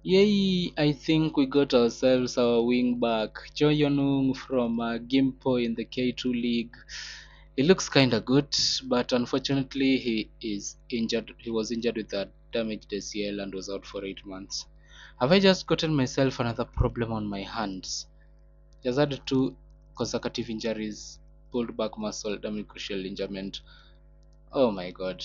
Yay! I think we got ourselves our wing back, Cho Yonung from Gimpo in the K2 League. He looks kinda good, but unfortunately he is injured. He was injured with a damaged ACL and was out for 8 months. Have I just gotten myself another problem on my hands? Just had two consecutive injuries, pulled back muscle, damage crucial ligament. Oh my god.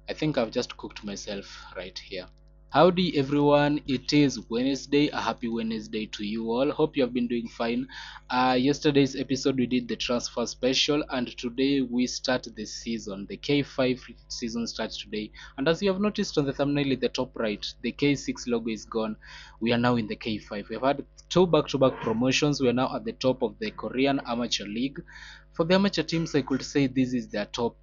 I think I've just cooked myself right here. Howdy everyone, it is Wednesday. A happy Wednesday to you all. Hope you have been doing fine. Yesterday's episode we did the transfer special, and today we start the season. The K5 season starts today, and as you have noticed on the thumbnail in the top right, the K6 logo is gone. We are now in the K5. We've had two back-to-back promotions. We are now at the top of the Korean Amateur League. For the amateur teams, I could say this is their top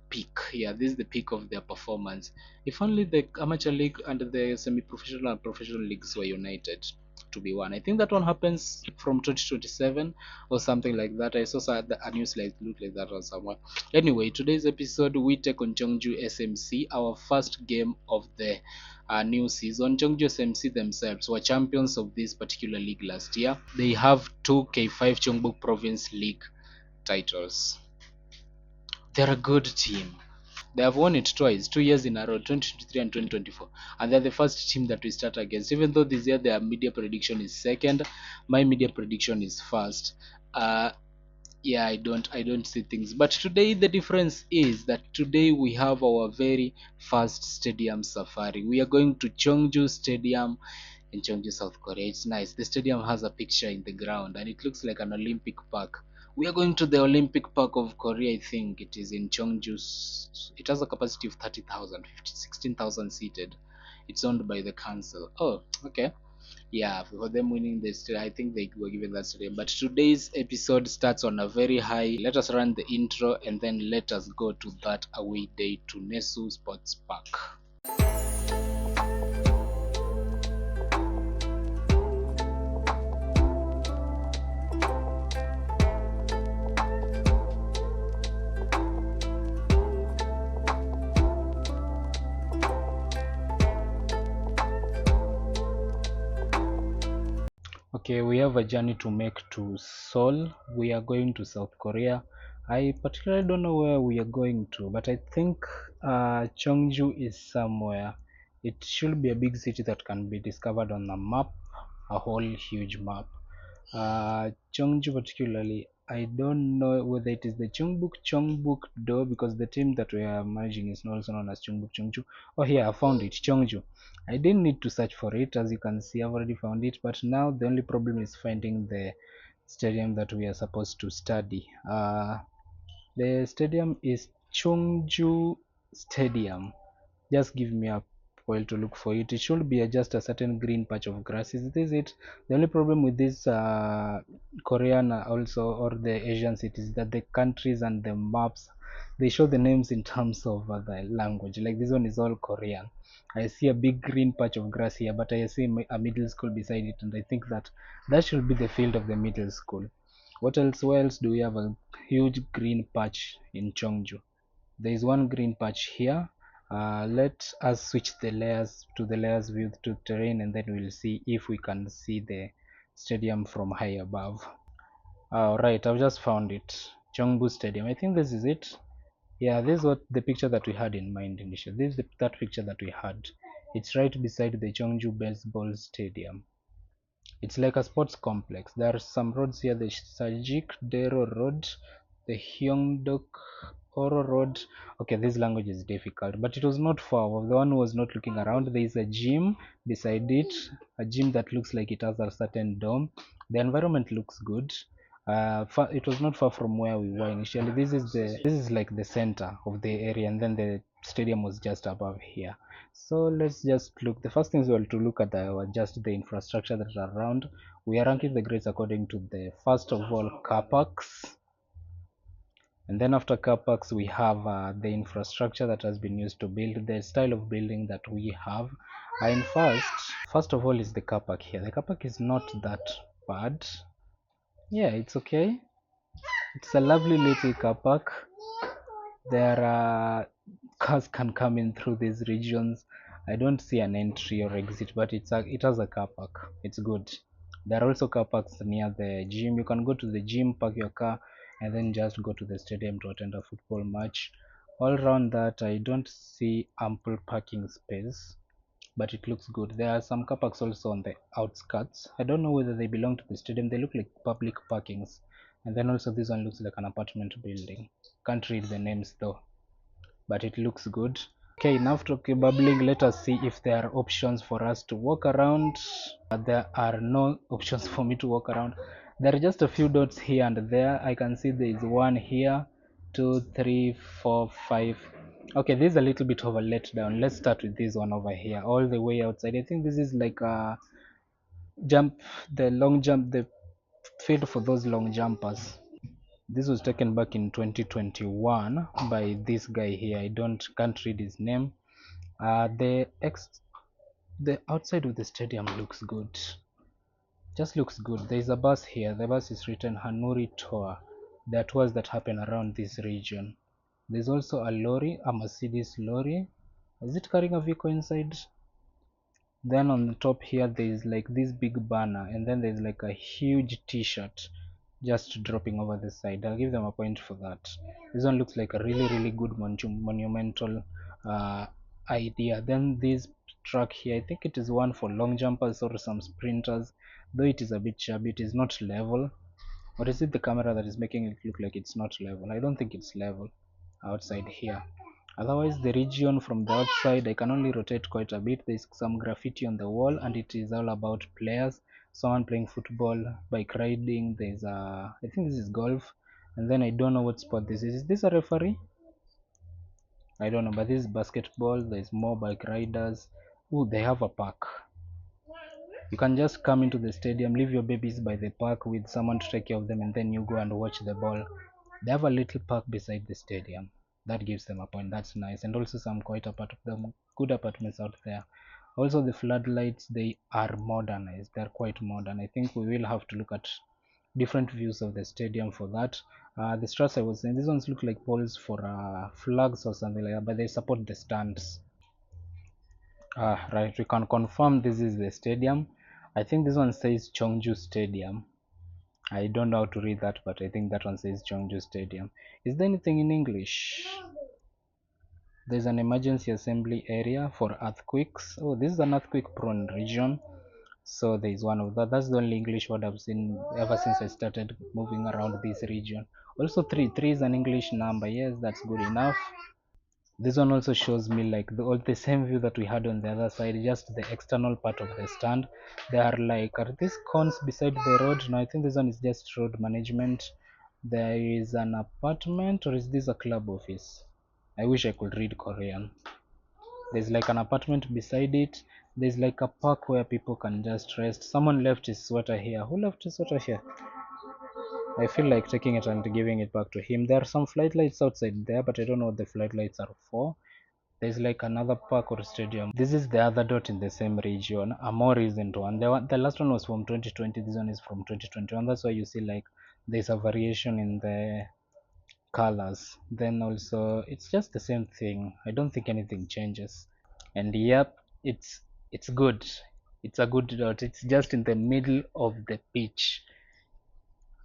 peak. Yeah, this is the peak of their performance. If only the amateur league and the semi-professional and professional leagues were united to be one. I think that one happens from 2027 or something like that. I saw a news like look like that on somewhere. Anyway, today's episode we take on Cheongju SMC, our first game of the new season. Cheongju SMC themselves were champions of this particular league last year. They have two K5 Cheongbuk Province League titles. They're a good team. They have won it twice, 2 years in a row, 2023 and 2024, and they're the first team that we start against. Even though this year their media prediction is second, my media prediction is first. Uh, yeah, I don't see things. But today the difference is that today we have our very first stadium safari. We are going to Cheongju Stadium in Cheongju, South Korea. It's nice. The stadium has a picture in the ground and it looks like an Olympic park. We are going to the Olympic Park of Korea, I think. It is in Cheongju. It has a capacity of 30,000, 16,000 seated. It's owned by the council. Oh, okay. Yeah, for them winning this, I think they were given that stadium. But today's episode starts on a very high. Let us run the intro and then let us go to that away day to Nesu Sports Park. Okay, we have a journey to make to Seoul. We are going to South Korea. I particularly don't know where we are going to, but I think Cheongju is somewhere. It should be a big city that can be discovered on a map, a whole huge map. Cheongju particularly, I don't know whether it is the Chongbuk Do, because the team that we are managing is also known as Cheongju. Oh, here I found it, Cheongju. I didn't need to search for it. As you can see, I've already found it, but now the only problem is finding the stadium that we are supposed to study. The stadium is Cheongju Stadium. Just give me a while to look for it. It should be just a certain green patch of grass. Is this it? The only problem with this Korean also, or the Asian cities, that the countries and the maps, they show the names in terms of the language. Like this one is all Korean. I see a big green patch of grass here, but I see a middle school beside it, and I think that that should be the field of the middle school. What else? Where else do we have a huge green patch in Cheongju? There is one green patch here. Let us switch the layers to the layers view to terrain, and then we'll see if we can see the stadium from high above. Right, I've just found it. Cheongbu Stadium. I think this is it. Yeah, this is what the picture that we had in mind initially. This is that picture that we had. It's right beside the Cheongju Baseball Stadium. It's like a sports complex. There are some roads here: the Sajik Dero Road, the Hyongdok Oro Road. Okay, this language is difficult, but it was not far. The one who was not looking around, there is a gym beside it, a gym that looks like it has a certain dome. The environment looks good. It was not far from where we were initially. This is like the center of the area, and then the stadium was just above here. So let's just look. The first things we have to look at are just the infrastructure that are around. We are ranking the grades according to the first of all car parks, and then after car parks we have the infrastructure that has been used to build the style of building that we have. And first of all is the car park here. The car park is not that bad. Yeah, it's okay. It's a lovely little car park. There are cars can come in through these regions, I don't see an entry or exit, but it has a car park. It's good. There are also car parks near the gym. You can go to the gym, park your car, and then just go to the stadium to attend a football match. All around that, I don't see ample parking space, but it looks good. There are some car parks also on the outskirts. I don't know whether they belong to the stadium. They look like public parkings. And then also this one looks like an apartment building. Can't read the names though, but it looks good. Okay, enough talking babbling. Let us see if there are options for us to walk around. There are no options for me to walk around. There are just a few dots here and there. I can see there is one here, 2, 3, 4, 5. Okay, this is a little bit of a letdown. Let's start with this one over here, all the way outside. I think this is like a jump, the long jump, the field for those long jumpers. This was taken back in 2021 by this guy here. I can't read his name. The outside of the stadium looks good. Just looks good. There is a bus here. The bus is written Hanuri Tour. There are tours that happen around this region. There's also a lorry, a Mercedes lorry. Is it carrying a vehicle inside? Then on the top here there is like this big banner, and then there's like a huge t-shirt just dropping over the side. I'll give them a point for that. This one looks like a really good monumental uh, idea. Then this truck here, I think it is one for long jumpers or some sprinters, though it is a bit shabby. It is not level. Or is it the camera that is making it look like it's not level? I don't think it's level outside here. Otherwise, the region from the outside, I can only rotate quite a bit. There's some graffiti on the wall, and it is all about players. Someone playing football, bike riding. There's I think this is golf, and then I don't know what sport this is. Is this a referee? I don't know, but this is basketball. There's more bike riders. Oh, they have a park. You can just come into the stadium, leave your babies by the park with someone to take care of them, and then you go and watch the ball. They have a little park beside the stadium. That gives them a point. That's nice. And also some quite good apartments out there. Also the floodlights, they are modernized. They're quite modern. I think we will have to look at different views of the stadium for that. The struts I was saying, these ones look like poles for flags or something like that, but they support the stands. Right, we can confirm this is the stadium. I think this one says Chongju Stadium. I don't know how to read that, but I think that one says Chongju Stadium. Is there anything in English? There's an emergency assembly area for earthquakes. Oh, this is an earthquake prone region. So there is one of that. That's the only English word I've seen ever since I started moving around this region. Also, three is an English number. Yes, that's good enough. This one also shows me like the same view that we had on the other side, just the external part of the stand. There are like, are these cones beside the road? No, I think this one is just road management. There is an apartment, or is this a club office? I wish I could read Korean. There's like an apartment beside it. There's like a park where people can just rest. Someone left his sweater here. Who left his sweater here? I feel like taking it and giving it back to him. There are some flight lights outside there, but I don't know what the flight lights are for. There's like another park or stadium. This is the other dot in the same region, a more recent one. The last one was from 2020. This one is from 2021. That's why you see like there's a variation in the colors. Then also it's just the same thing. I don't think anything changes. And yep, it's good. It's a good dot. It's just in the middle of the pitch.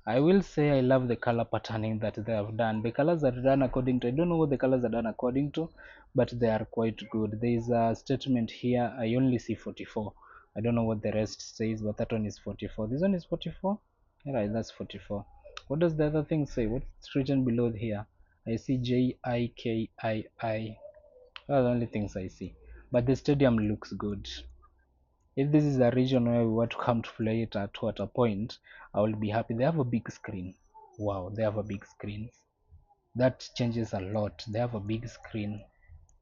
I will say I love the color patterning that they have done. The colors are done according to, I don't know what the colors are done according to, but they are quite good. There is a statement here, I only see 44. I don't know what the rest says, but that one is 44. This one is 44? Alright, that's 44. What does the other thing say? What's written below here? I see JIKII. Well, the only things I see. But the stadium looks good. If this is a region where we want to come to play it at a point, I will be happy. They have a big screen. Wow, they have a big screen. That changes a lot. They have a big screen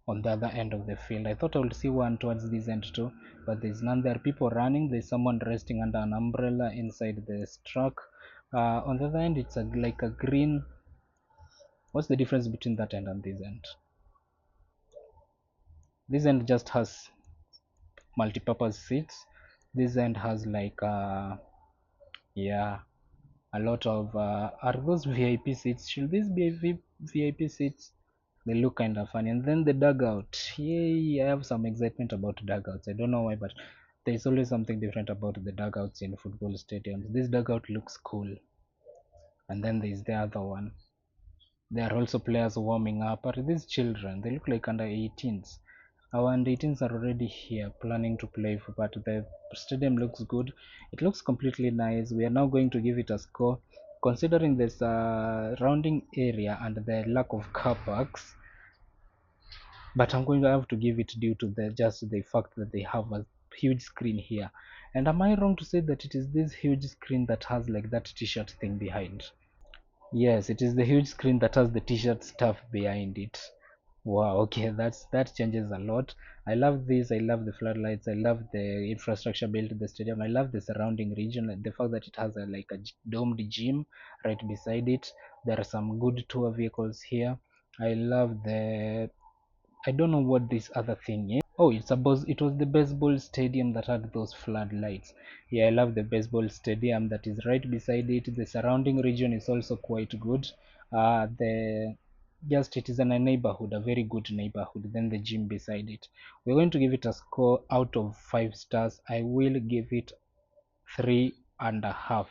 on the other end of the field. I thought I would see one towards this end too, but there's none. There are people running. There's someone resting under an umbrella inside this truck. On the other end, it's like a green. What's the difference between that end and this end? This end just has multi-purpose seats. This end has like yeah, a lot of are those VIP seats? Should these be VIP seats? They look kind of funny. And then the dugout. Yay, I have some excitement about dugouts. I don't know why, but there's always something different about the dugouts in football stadiums. This dugout looks cool. And then there's the other one. There are also players warming up. But these children, they look like under 18s. Our under 18s are already here planning to play for, but the stadium looks good. It looks completely nice. We are now going to give it a score. Considering this surrounding area and the lack of car parks, but I'm going to have to give it due to the just the fact that they have a huge screen here. And am I wrong to say that it is this huge screen that has like that t-shirt thing behind? Yes, it is the huge screen that has the t-shirt stuff behind it. Wow, okay, that changes a lot. I love this. I love the floodlights. I love the infrastructure built in the stadium. I love the surrounding region. The fact that it has like a domed gym right beside it. There are some good tour vehicles here. I love the I don't know what this other thing is. Oh, it was the baseball stadium that had those floodlights. Yeah, I love the baseball stadium that is right beside it. The surrounding region is also quite good. The just it is in a neighborhood, a very good neighborhood. Then the gym beside it. We're going to give it a score out of 5 stars. I will give it 3.5.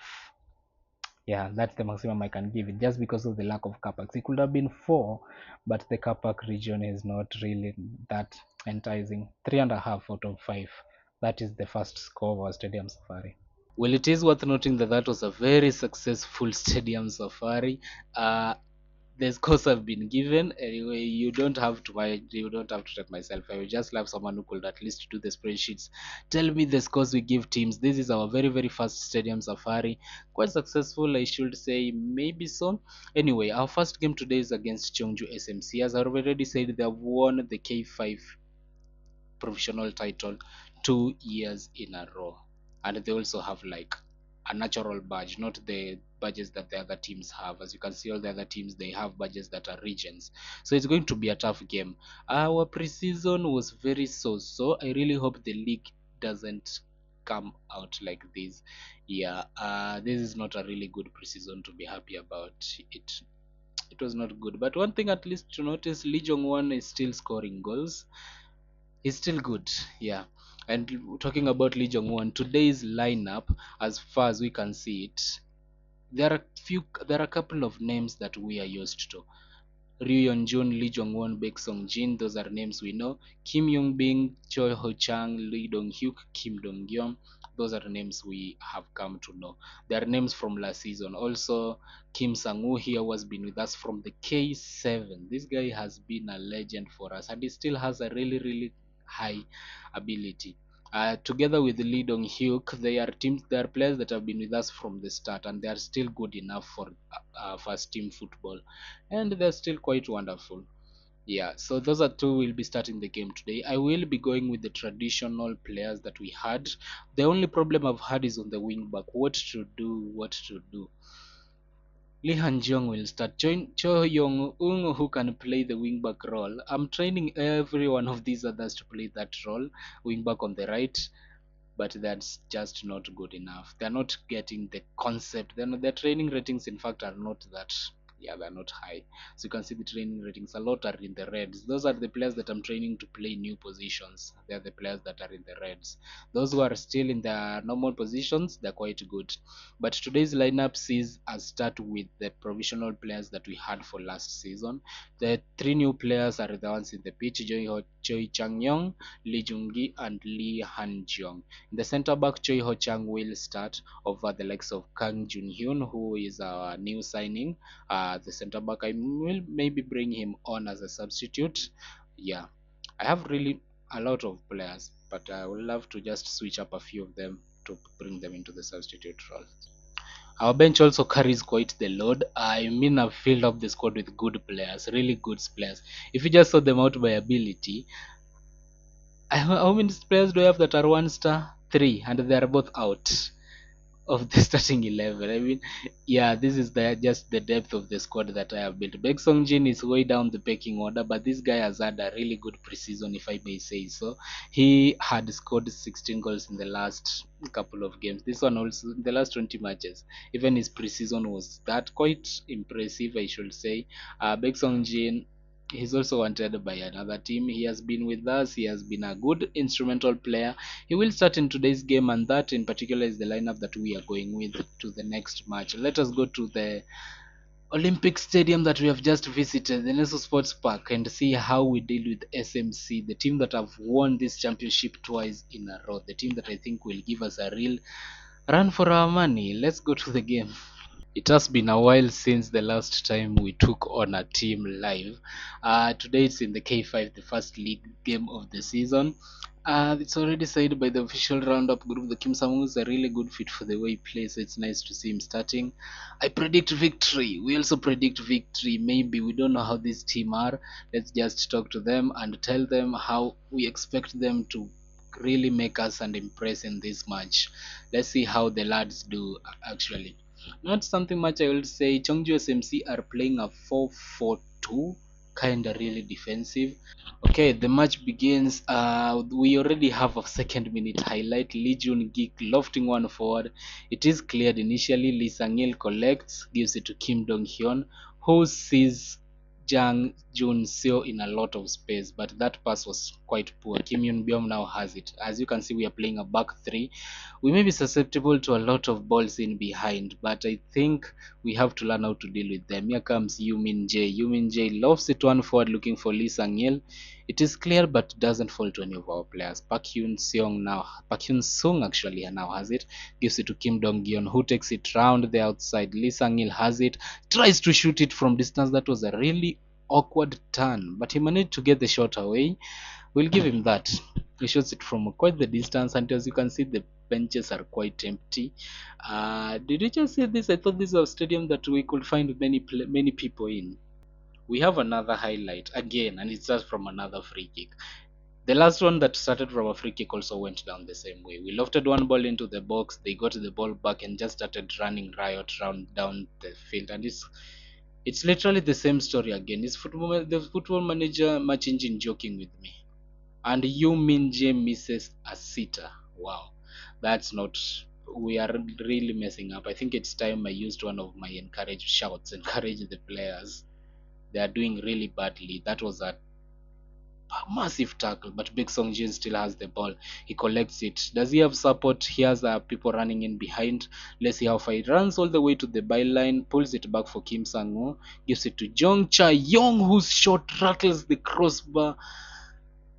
Yeah, that's the maximum I can give it just because of the lack of car parks. It could have been 4, but the car park region is not really that enticing. 3.5 out of 5. That is the first score of our stadium safari. Well, it is worth noting that that was a very successful stadium safari. Uh, the scores have been given. Anyway, you don't have to check myself. I would just love someone who could at least do the spreadsheets. Tell me the scores we give teams. This is our very, very first stadium safari. Quite successful, I should say, maybe so. Anyway, our first game today is against Cheongju SMC. As I already said, they have won the K5 professional title 2 years in a row, and they also have like a natural badge, not the badges that the other teams have. As you can see, all the other teams, they have badges that are regions, so it's going to be a tough game. Our preseason was very so I really hope the league doesn't come out like this. Yeah, this is not a really good preseason to be happy about. It was not good, but one thing at least to notice, Lee Jong Won is still scoring goals. He's still good, yeah. And talking about Lee Jong Won, today's lineup, as far as we can see it, there are a couple of names that we are used to. Ryu Yeon Jun, Lee Jong Won, Baek Song Jin, those are names we know. Kim Yong Bing, Choi Ho Chang, Lee Dong Hyuk, Kim Dong Gyum, those are names we have come to know. They are names from last season. Also, Kim Sang Woo here was been with us from the K7. This guy has been a legend for us, and he still has a really high ability. Together with Lee Dong Hyuk, they are players that have been with us from the start, and they are still good enough for first team football, and they're still quite wonderful. Yeah, so those are two will be starting the game today. I will be going with the traditional players that we had. The only problem I've had is on the wing back. What to do? What to do? Lee Han Jong will start. Cho Yong Ung, who can play the wing back role. I'm training every one of these others to play that role, wing back on the right, but that's just not good enough. They're not getting the concept. Their training ratings, in fact, are not that. Yeah, they're not high. So you can see the training ratings, a lot are in the reds. Those are the players that I'm training to play new positions. They're the players that are in the reds. Those who are still in their normal positions, they're quite good. But today's lineup sees us start with the provisional players that we had for last season. The three new players are the ones in the pitch: Choi Chang Yong, Lee Jung-gi, and Lee Han Jeong. In the centre back, Choi Ho Chang will start over the likes of Kang Jun Hyun, who is our new signing. The centre back, I will maybe bring him on as a substitute. Yeah, I have really a lot of players, but I would love to just switch up a few of them to bring them into the substitute role. Our bench also carries quite the load. I mean, I've filled up the squad with good players, really good players. If you just saw them out by ability, how many players do I have that are 1 star? Three, and they are both out of the starting 11. I mean, yeah, this is just the depth of the squad that I have built. Baek Song Jin is way down the pecking order, but this guy has had a really good preseason, if I may say so. He had scored 16 goals in the last couple of games. This one also in the last 20 matches. Even his preseason was that quite impressive, I should say. Baek Song Jin, he's also wanted by another team. He has been with us. He has been a good instrumental player. He will start in today's game, and that in particular is the lineup that we are going with to the next match. Let us go to the Olympic Stadium that we have just visited, the Neso Sports Park, and see how we deal with SMC, the team that have won this championship twice in a row, the team that I think will give us a real run for our money. Let's go to the game. It has been a while since the last time we took on a team live. Today it's in the K5, the first league game of the season. It's already said by the official roundup group that Kim Samu is a really good fit for the way he plays, so it's nice to see him starting. I predict victory. We also predict victory. Maybe we don't know how this team are. Let's just talk to them and tell them how we expect them to really make us and impress in this match. Let's see how the lads do actually. Not something much I will say. Cheongju SMC are playing a 4-4-2, kinda really defensive. Okay, the match begins. We already have a second minute highlight. Lee Jun Gik lofting one forward. It is cleared initially. Lee Sang-il collects, gives it to Kim Dong Hyun, who sees Jang Jun Seo in a lot of space, but that pass was quite poor. Kim Yun Byum now has it. As you can see, we are playing a back three. We may be susceptible to a lot of balls in behind, but I think we have to learn how to deal with them. Here comes Yumin J. Yumin J lofts it one forward looking for Lee Sang-il. It is clear but doesn't fall to any of our players. Park Hyun Sung actually now has it. Gives it to Kim Dong Gyeon, who takes it round the outside. Lee Sang-il has it. Tries to shoot it from distance. That was a really awkward turn, but he managed to get the shot away. We'll give him that. He shoots it from quite the distance, and as you can see, the benches are quite empty. Did you just say this? I thought this was a stadium that we could find many people in. We have another highlight again, and it starts from another free kick. The last one that started from a free kick also went down the same way. We lofted one ball into the box, they got the ball back and just started running riot round down the field, and it's literally the same story again. The football manager match engine joking with me. And Yu Min Jae misses a sitter. Wow, that's not. We are really messing up. I think it's time I used one of my encourage shouts, encourage the players. They are doing really badly. That was a massive tackle, but Big Song Jin still has the ball. He collects it. Does he have support? He has people running in behind. Let's see how far he runs all the way to the byline, pulls it back for Kim Sang-woo, gives it to Jong Cha Yong, whose shot rattles the crossbar,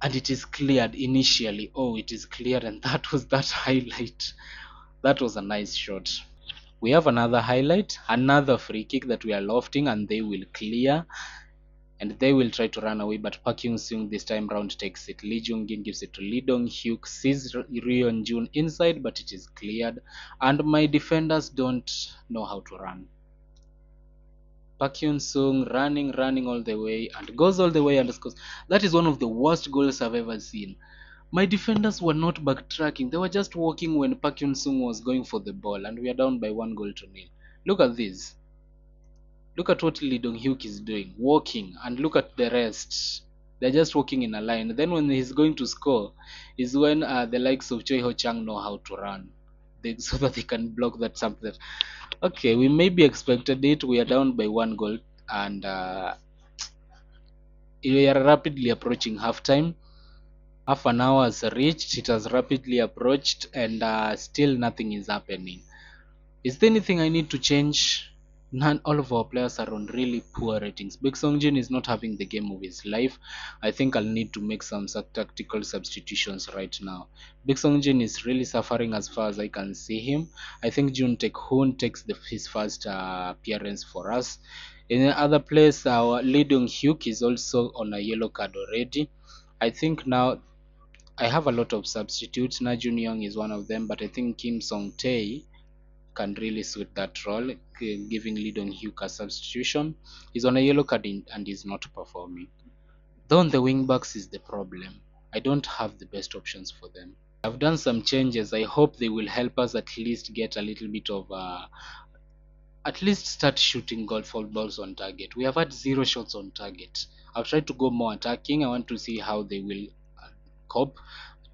and it is cleared initially. Oh, it is cleared, and that was that highlight. That was a nice shot. We have another highlight, another free kick that we are lofting, and they will clear. And they will try to run away, but Park Hyung-sung this time round takes it. Lee Jung-gin gives it to Lee Dong-hyuk, sees Ryeon Jun inside, but it is cleared, and my defenders don't know how to run. Park Hyun-sung running all the way, and goes all the way and scores. That is one of the worst goals I've ever seen. My defenders were not backtracking, they were just walking when Park Hyun-sung was going for the ball, and we are down by 1-0. Look at this. Look at what Lee Dong-hyuk is doing, walking, and look at the rest. They're just walking in a line. Then when he's going to score, is when the likes of Choi Ho Chang know how to run, so that they can block that something. Okay, we maybe expected it. We are down by 1 goal, and we are rapidly approaching halftime. Half an hour has reached. It has rapidly approached, and still nothing is happening. Is there anything I need to change? None. All of our players are on really poor ratings. Big Songjin is not having the game of his life. I think I'll need to make some tactical substitutions right now. Big Songjin is really suffering as far as I can see him. I think Jun Taek Hoon takes his first appearance for us. In the other place, our Lee Dong Hyuk is also on a yellow card already. I think now I have a lot of substitutes. Na Jun Young is one of them, but I think Kim Song Tae can really suit that role, giving Lee Dong Hyuk a substitution. He's on a yellow card and is not performing. Though on the wing backs is the problem. I don't have the best options for them. I've done some changes. I hope they will help us at least get a little bit of at least start shooting golf balls on target. We have had 0 shots on target. I've tried to go more attacking. I want to see how they will cope.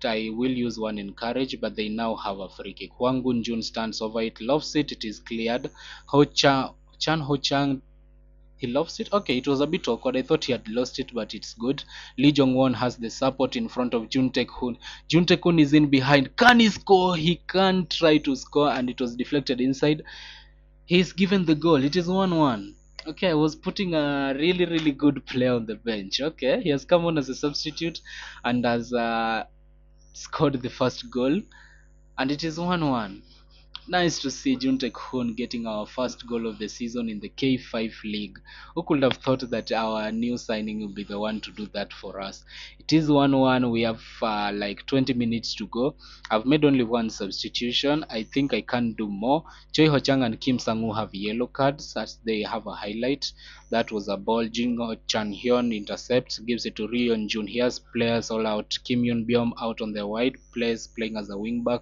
I will use one in courage, but they now have a free kick. Hwang Gun-jun stands over it, lofts it, it is cleared. Chan Ho Chang He lost it. Okay, it was a bit awkward. I thought he had lost it, but it's good. Lee Jong Won has the support in front of Jun Taek Hoon. Jun Taek Hoon is in behind. Can he score? He can't try to score, and it was deflected inside. He's given the goal. It is 1-1. Okay, I was putting a really, really good player on the bench. Okay, he has come on as a substitute and has scored the first goal, and it is 1-1. Nice to see Juntaek Hoon getting our first goal of the season in the K5 League. Who could have thought that our new signing would be the one to do that for us? It is 1-1. We have like 20 minutes to go. I've made only one substitution. I think I can do more. Choi Ho-chang and Kim Sang-woo have yellow cards as they have a highlight. That was a ball. Jingo Chan-hyun intercepts, gives it to Ryon Jun. He has players all out. Kim Yun-byum out on the wide, playing as a wing back.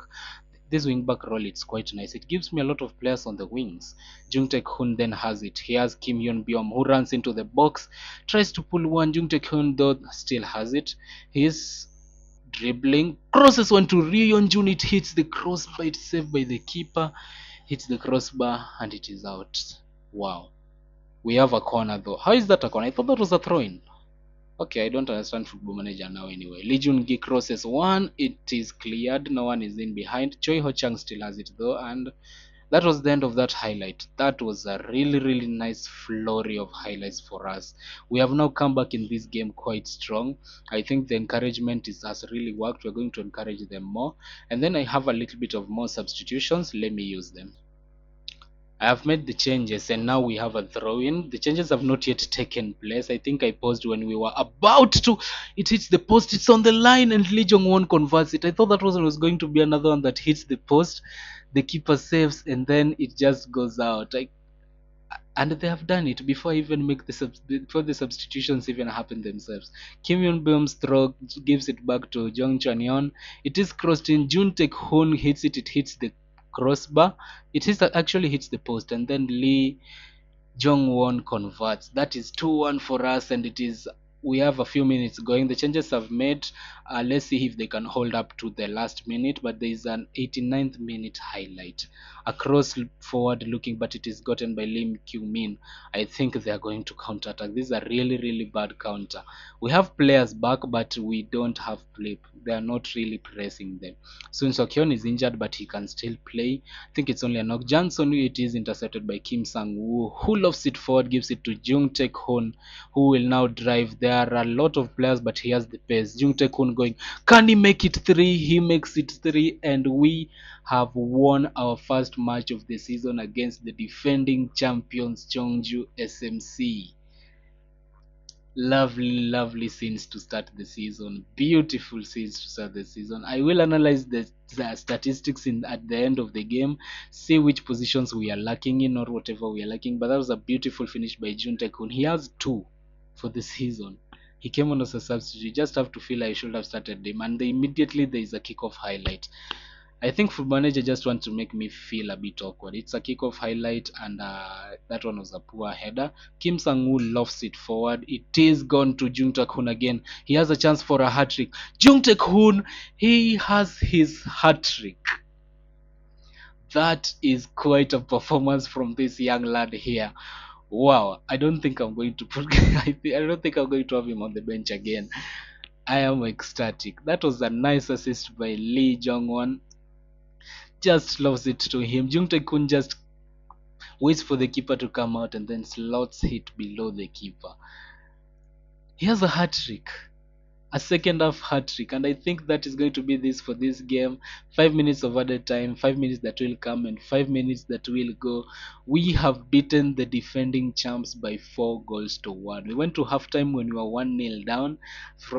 This wing back role, it's quite nice. It gives me a lot of players on the wings. Jung Taek Hoon then has it. He has Kim Hyun Byum who runs into the box, tries to pull one. Jung Taek Hoon though still has it. He's dribbling, crosses one to Ryon Jun. It hits the crossbar. It's saved by the keeper. Hits the crossbar and it is out. Wow. We have a corner though. How is that a corner? I thought that was a throw in. Okay, I don't understand Football Manager now anyway. Lee Jun-gi crosses one, it is cleared, no one is in behind. Choi Ho-chang still has it though, and that was the end of that highlight. That was a really, really nice flurry of highlights for us. We have now come back in this game quite strong. I think the encouragement has really worked. We're going to encourage them more. And then I have a little bit of more substitutions. Let me use them. I have made the changes and now we have a throw in. The changes have not yet taken place. I think I paused when we were about to. It hits the post, it's on the line, and Lee Jong Won converts it. I thought that was going to be another one that hits the post. The keeper saves and then it just goes out. And they have done it before I even make before the substitutions even happen themselves. Kim Yun Byum's throw gives it back to Jong Chanyeon. It is crossed in. Jun Taek Hoon hits it. It hits the crossbar. Actually hits the post, and then Lee Jong Won converts. That is 2-1 for us, and it is we have a few minutes going. The changes I've made. Let's see if they can hold up to the last minute. But there is an 89th minute highlight. A cross forward looking, but it is gotten by Lim Kyu Min. I think they are going to counter attack. This is a really, really bad counter. We have players back, but we don't have play. They are not really pressing them. Sun Sokyeon is injured, but he can still play. I think it's only a knock. Johnson, it is intercepted by Kim Sang-woo, who lofts it forward, gives it to Jung Taek Hoon, who will now drive. There are a lot of players, but he has the pace. Jung Taek Hoon going, can he make it three? He makes it three, and we have won our first match of the season against the defending champions Cheongju SMC. Lovely, lovely scenes to start the season. Beautiful scenes to start the season. I will analyze the statistics at the end of the game, see which positions we are lacking in or whatever we are lacking. But that was a beautiful finish by Jun Tae-kun. He has two for the season. He came on as a substitute. You just have to feel I should have started him. And immediately there is a kickoff highlight. I think Football Manager just wants to make me feel a bit awkward. It's a kickoff highlight, and that one was a poor header. Kim Sang-woo lofts it forward. It is gone to Jung Taek-hoon again. He has a chance for a hat-trick. Jung Taek-hoon, he has his hat-trick. That is quite a performance from this young lad here. Wow, I don't think I'm going to put. I don't think I'm going to have him on the bench again. I am ecstatic. That was a nice assist by Lee Jong-won. Just loves it to him. Jung Tae-kun just waits for the keeper to come out and then slots it below the keeper. He has a hat trick, a second half hat trick, and I think that is going to be this for this game. 5 minutes of added time, 5 minutes that will come, and 5 minutes that will go. We have beaten the defending champs by 4 goals to 1. We went to halftime when we were 1-0 down,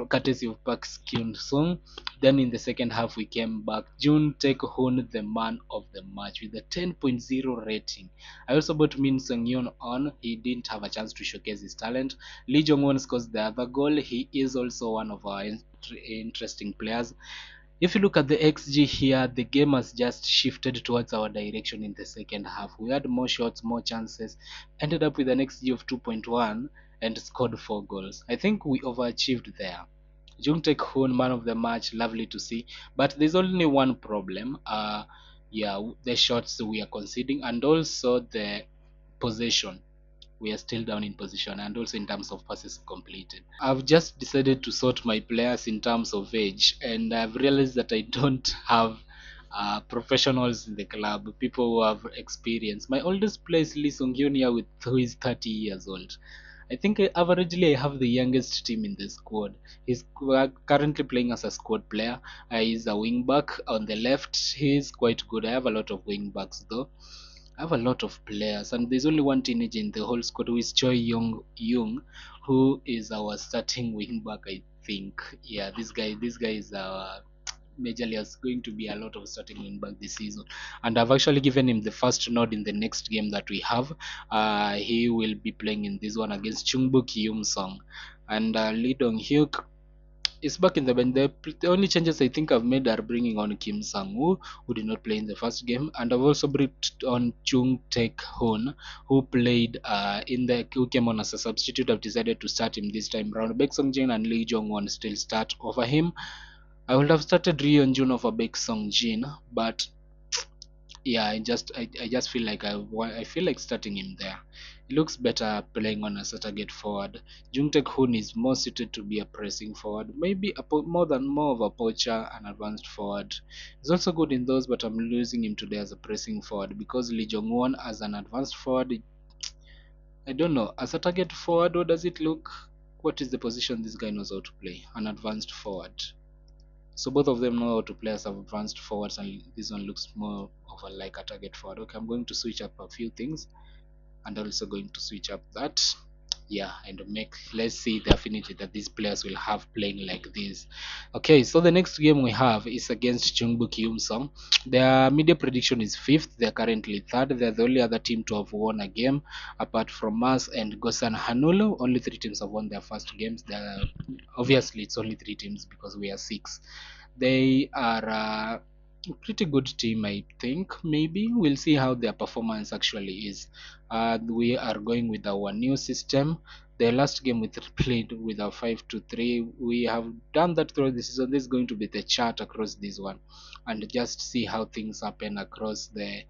courtesy of Park Kyun Sung. Then in the second half, we came back. Jun Taek-hoon, the man of the match, with a 10.0 rating. I also brought Min Sung-yeon on. He didn't have a chance to showcase his talent. Lee Jong-won scores the other goal. He is also one of our interesting players. If you look at the XG here, the game has just shifted towards our direction in the second half. We had more shots, more chances, ended up with an XG of 2.1 and scored 4 goals. I think we overachieved there. Jung Taek-hoon, man of the match, lovely to see. But there's only one problem. Yeah, the shots we are conceding and also the possession. we are still down in position, and also in terms of passes completed. I've just decided to sort my players in terms of age, and I've realized that I don't have professionals in the club, people who have experience. My oldest player is Lee Sung Hyun here, who is 30 years old. I think averagely I have the youngest team in the squad. He's currently playing as a squad player. He's a wing back on the left. He's quite good. I have a lot of wing backs though. I have a lot of players, and there's only one teenager in the whole squad who is Choi Young, who is our starting wing back. I think, yeah, this guy is our majorly is going to be a lot of starting wing back this season, and I've actually given him the first nod in the next game that we have. He will be playing in this one against Chungbuk Song, and Lee Dong Hyuk is back in the bench. The only changes I think I've made are bringing on Kim Sang-woo, who did not play in the first game, and I've also brought on Chung Taek Hoon, who played who came on as a substitute. I've decided to start him this time round. Baek Song Jin and Lee Jong Won still start over him. I would have started Ri Yeon Jun over Baek Song Jin, but yeah, I just feel like I feel like starting him there. He looks better playing on as a target forward. Jung Taek Hoon is more suited to be a pressing forward, maybe more of a poacher and advanced forward. He's also good in those, but I'm losing him today as a pressing forward because Lee Jong Won as an advanced forward. I don't know, as a target forward, what does it look? What is the position this guy knows how to play? An advanced forward. So both of them know how to play as advanced forwards, and this one looks more of a like a target forward. Okay, I'm going to switch up a few things, and also going to switch up that, yeah, and make, let's see the affinity that these players will have playing like this. Okay, so the next game we have is against Chungbuk Song. Their media prediction is fifth. They're currently third. They're the only other team to have won a game apart from us and Gosan Hanulu. Only three teams have won their first games. Obviously it's only three teams because we are six. They are a pretty good team, I think. Maybe we'll see how their performance actually is. We are going with our new system. The last game we played with our 5-2-3. We have done that throughout the season. This is going to be the chart across this one, and just see how things happen across the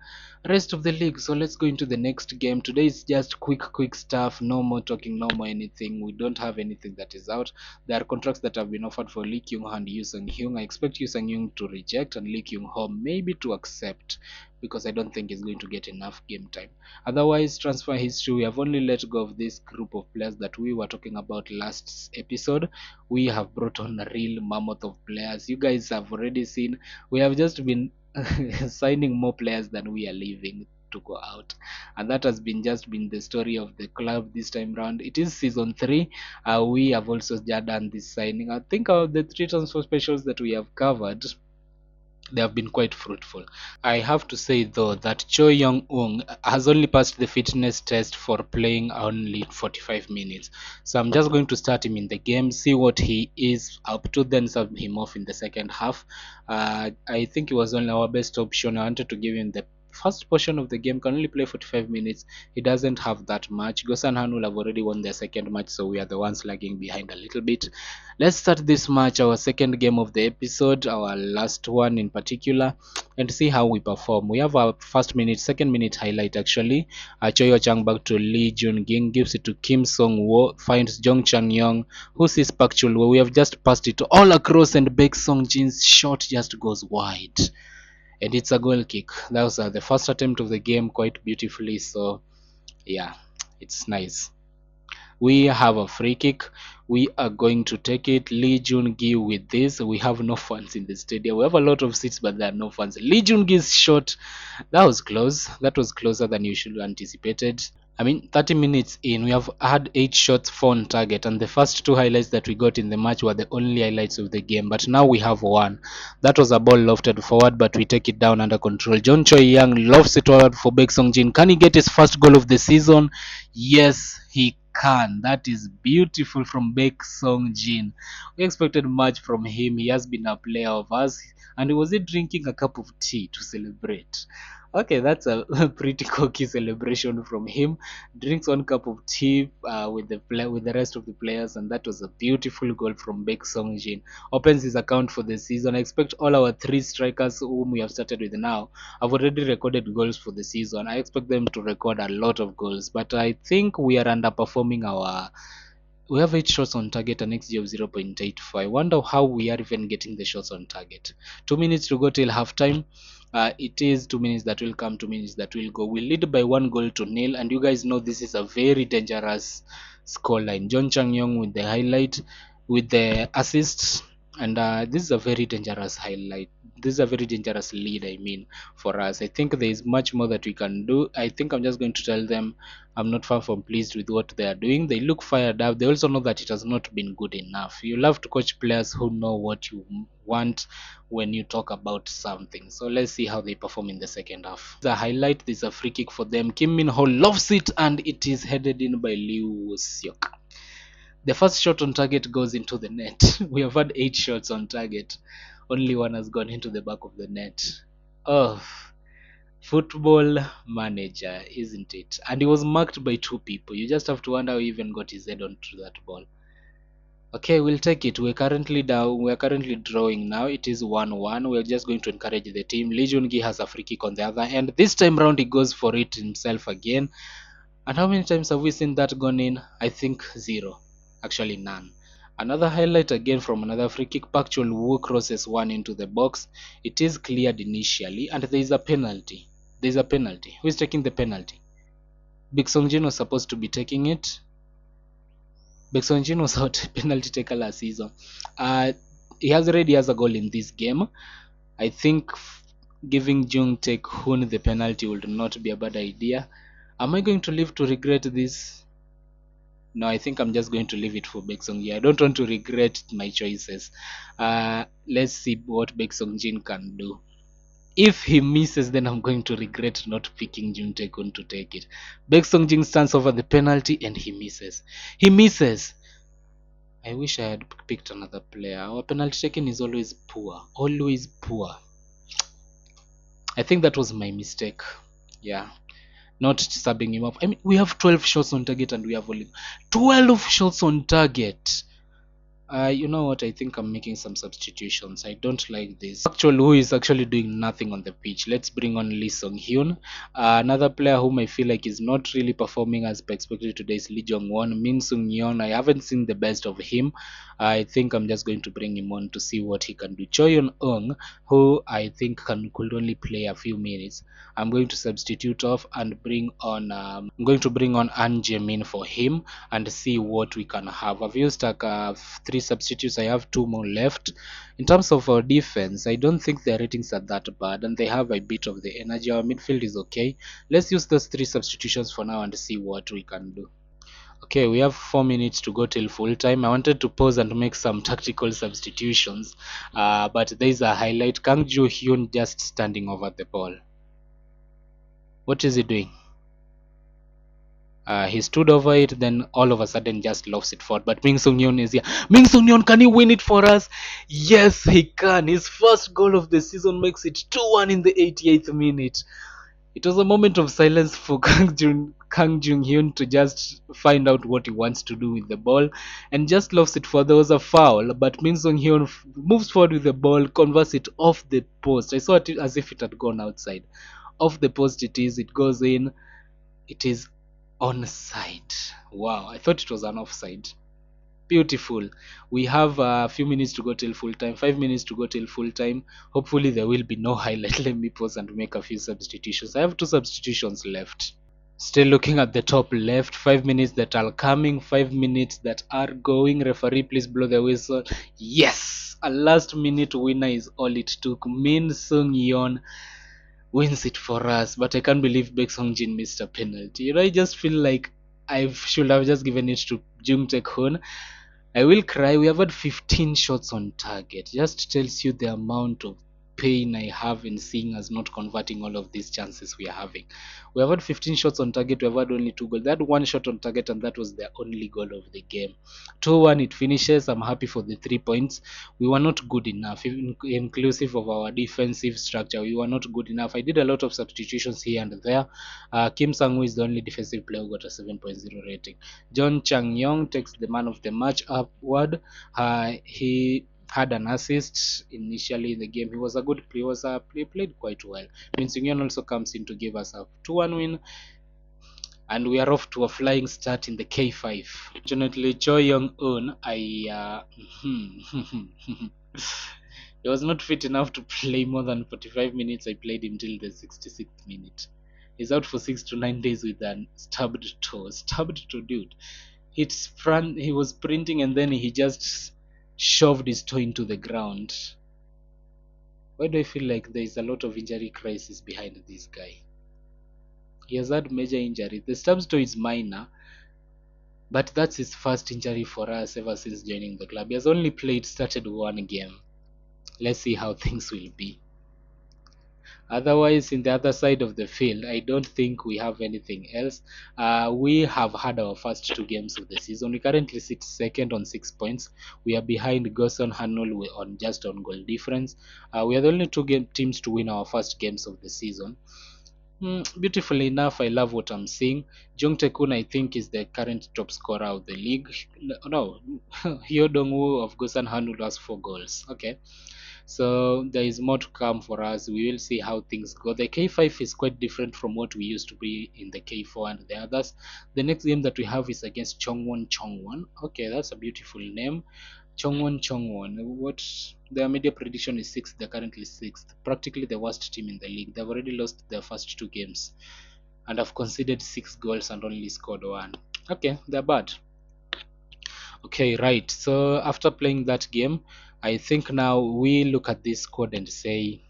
rest of the league. So let's go into the next game. Today is just quick stuff. No more talking, no more anything. We don't have anything that is out. There are contracts that have been offered for Lee Kyung and Yoo Sung Hyung. I expect Yoo Sung Hyung to reject and Lee Kyung Ho maybe to accept, because I don't think he's going to get enough game time. Otherwise, transfer history, we have only let go of this group of players that we were talking about last episode. We have brought on a real mammoth of players. You guys have already seen we have just been signing more players than we are leaving to go out, and that has been the story of the club this time round. It is season 3. We have also just done this signing. I think the 3 transfer specials that we have covered, they have been quite fruitful. I have to say though that Cho Young Ung has only passed the fitness test for playing only 45 minutes. So I'm just going to start him in the game, see what he is up to, then sub him off in the second half. I think he was only our best option. I wanted to give him the first portion of the game, can only play 45 minutes. He doesn't have that much. Gosan Hanul have already won their second match, so we are the ones lagging behind a little bit. Let's start this match, our second game of the episode, our last one in particular, and see how we perform. We have our first minute, second minute highlight actually. Choyo Chang back to Lee Jun Ging, gives it to Kim Song Wo, finds Jong Chang Yong, who sees Pak Chul Wo. We have just passed it all across, and Baek Song Jin's shot just goes wide, and it's a goal kick. That was the first attempt of the game, quite beautifully. So yeah, it's nice. We have a free kick. We are going to take it. Lee Jun Gi with this. We have no fans in the stadium. We have a lot of seats, but there are no fans. Lee Jun Gi's shot, that was close. That was closer than you should have anticipated. I mean, 30 minutes in, we have had 8 shots, 4 on target, and the first 2 highlights that we got in the match were the only highlights of the game. But now we have one. That was a ball lofted forward, but we take it down under control. John Choi Young lofts it forward for Baek Song Jin. Can he get his first goal of the season? Yes, he can. That is beautiful from Baek Song Jin. We expected much from him. He has been a player of us. And was he drinking a cup of tea to celebrate? Okay, that's a pretty cocky celebration from him. Drinks one cup of tea with the rest of the players, and that was a beautiful goal from Baek Song Jin. Opens his account for the season. I expect all our three strikers whom we have started with now have already recorded goals for the season. I expect them to record a lot of goals, but I think we are underperforming our. We have 8 shots on target and XG of 0.85. I wonder how we are even getting the shots on target. 2 minutes to go till halftime. It is 2 minutes that will come, 2 minutes that will go. We lead by 1 goal to 0, and you guys know this is a very dangerous scoreline. John Chang Yong with the highlight, with the assists, and this is a very dangerous highlight. This is a very dangerous lead, I mean, for us. I think there is much more that we can do. I think I'm just going to tell them I'm not far from pleased with what they are doing. They look fired up. They also know that it has not been good enough. You love to coach players who know what you want when you talk about something. So let's see how they perform in the second half. The highlight, there's a free kick for them. Kim Min Ho loves it, and it is headed in by Liu Seok. The first shot on target goes into the net. We have had 8 shots on target. Only one has gone into the back of the net. Oh, football manager, isn't it? And he was marked by 2 people. You just have to wonder how he even got his head onto that ball. Okay, we'll take it. We're currently down. We're currently drawing now. It is 1-1. We're just going to encourage the team. Lee Jun-gi has a free kick on the other end. This time round, he goes for it himself again. And how many times have we seen that gone in? I think 0. Actually, none. Another highlight again from another free kick. Park Chol-woo crosses one into the box. It is cleared initially, and there is a penalty. There is a penalty. Who is taking the penalty? Big Song Jin was supposed to be taking it. Big Song Jin was out penalty taker last season. He already has a goal in this game. I think giving Jung Taek Hoon the penalty would not be a bad idea. Am I going to live to regret this? No, I think I'm just going to leave it for Baek Song Jin. I don't want to regret my choices. Let's see what Baek Song Jin can do. If he misses, then I'm going to regret not picking Jung Tae-kun to take it. Baek Song Jin stands over the penalty and he misses. He misses. I wish I had picked another player. Our penalty taking is always poor. Always poor. I think that was my mistake. Yeah. Not subbing him up. I mean, we have 12 shots on target and we have only 12 shots on target. You know what? I think I'm making some substitutions. I don't like this. Actually, who is actually doing nothing on the pitch? Let's bring on Lee Song Hyun. Another player whom I feel like is not really performing as per expected today is Lee Jong Won. Min Sung Yeon. I haven't seen the best of him. I think I'm just going to bring him on to see what he can do. Choi Yun Ung, who I think could only play a few minutes. I'm going to substitute off and bring on. I'm going to bring on An Jae-min for him and see what we can have. I've used 3 substitutes. I have 2 more left. In terms of our defense, I don't think their ratings are that bad, and they have a bit of the energy. Our midfield is okay. Let's use those 3 substitutions for now and see what we can do. Okay, we have 4 minutes to go till full time. I wanted to pause and make some tactical substitutions, but there is a highlight. Kang Joo Hyun just standing over the ball. What is he doing? He stood over it, then all of a sudden just lofts it forward. But Min Sung Yeon is here. Min Sung Yeon, can he win it for us? Yes, he can. His first goal of the season makes it 2-1 in the 88th minute. It was a moment of silence for Kang Jung Hyun to just find out what he wants to do with the ball and just lofts it forward. There was a foul, but Min Sung Hyun moves forward with the ball, converts it off the post. I saw it as if it had gone outside. Off the post it is. It goes in. It is onside. Wow, I thought it was an offside. Beautiful. We have a few minutes to go till full time. 5 minutes to go till full time. Hopefully there will be no highlight. Let me pause and make a few substitutions. I have 2 substitutions left. Still looking at the top left. 5 minutes that are coming, 5 minutes that are going. Referee, please blow the whistle. Yes, a last minute winner is all it took. Min Sung Yeon wins it for us, but I can't believe Baek Song Jin missed a penalty. You know, I just feel like I should have just given it to Jung Taek Hoon. I will cry. We have had 15 shots on target. Just tells you the amount of pain I have in seeing us not converting all of these chances we are having. We have had 15 shots on target, we have had only 2 goals. They had 1 shot on target, and that was their only goal of the game. 2-1 it finishes. I'm happy for the 3 points. We were not good enough, even inclusive of our defensive structure. We were not good enough. I did a lot of substitutions here and there. Kim Sang-woo is the only defensive player who got a 7.0 rating. John Chang-yong takes the man of the match upward. He had an assist initially in the game. He was a good player. He played quite well. Min Seung-yeon also comes in to give us a 2-1 win, and we are off to a flying start in the K5. Fortunately, Cho Young-eun, he was not fit enough to play more than 45 minutes. I played him till the 66th minute. He's out for 6 to 9 days with a stubbed toe. Stubbed toe, dude. He was sprinting and then he just shoved his toe into the ground. Why do I feel like there is a lot of injury crisis behind this guy? He has had major injury. The stubbed toe is minor, but that's his first injury for us ever since joining the club. He has only started 1 game. Let's see how things will be. Otherwise, in the other side of the field, I don't think we have anything else. We have had our first 2 games of the season. We currently sit second on 6 points. We are behind Goson Hanul on goal difference. We are the only 2 teams to win our first games of the season. Beautifully enough, I love what I'm seeing. Jung Tae-kun, I think, is the current top scorer of the league. No, Hyo Dong-woo of Gosan Hanul has 4 goals. Okay. So there is more to come for us. We will see how things go. The K5 is quite different from what we used to be in the K4 and the others. The next game that we have is against Chongwon. Okay, that's a beautiful name. Chongwon. What their media prediction is 6th. They're currently 6th. Practically the worst team in the league. They've already lost their first 2 games and have conceded 6 goals and only scored 1. Okay, they're bad. Okay, right. So after playing that game, I think now we look at this squad and say,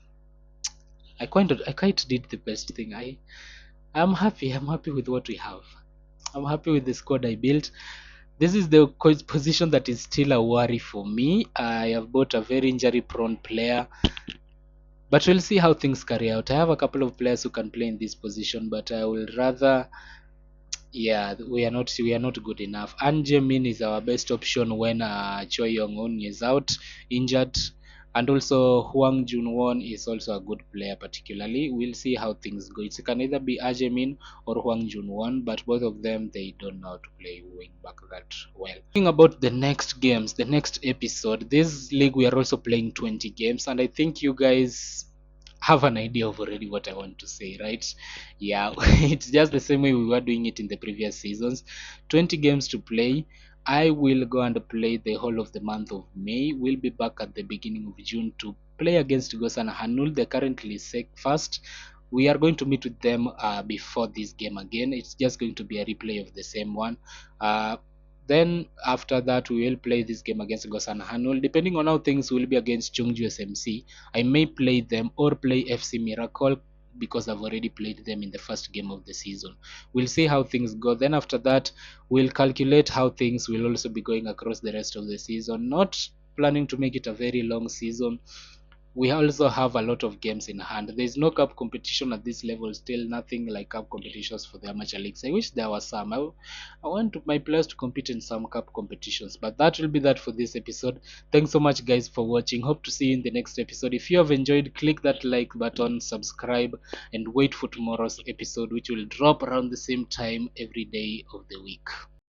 I quite did the best thing. I'm happy. I'm happy with what we have. I'm happy with the squad I built. This is the position that is still a worry for me. I have bought a very injury-prone player, but we'll see how things carry out. I have a couple of players who can play in this position, but I will rather. Yeah, we are not good enough. An Jae-min is our best option when Choi Young-eun is out injured, and also Hwang Jun-won is also a good player. Particularly, we'll see how things go. It can either be An Jae-min or Hwang Jun-won, but both of them they don't know how to play wing back that well. Talking about the next games, the next episode, this league we are also playing 20 games, and I think you guys have an idea of already what I want to say, right? Yeah, it's just the same way we were doing it in the previous seasons. 20 games to play. I will go and play the whole of the month of May. We'll be back at the beginning of June to play against Gosan Hanul. They're currently first. We are going to meet with them before this game again. It's just going to be a replay of the same one. Then after that, we will play this game against Gosan Hanul. Depending on how things will be against Chungju SMC, I may play them or play FC Miracle because I've already played them in the first game of the season. We'll see how things go. Then after that, we'll calculate how things will also be going across the rest of the season. Not planning to make it a very long season. We also have a lot of games in hand. There is no cup competition at this level, still nothing like cup competitions for the amateur leagues. I wish there was some. I want my players to compete in some cup competitions, but that will be that for this episode. Thanks so much, guys, for watching. Hope to see you in the next episode. If you have enjoyed, click that like button, subscribe, and wait for tomorrow's episode, which will drop around the same time every day of the week.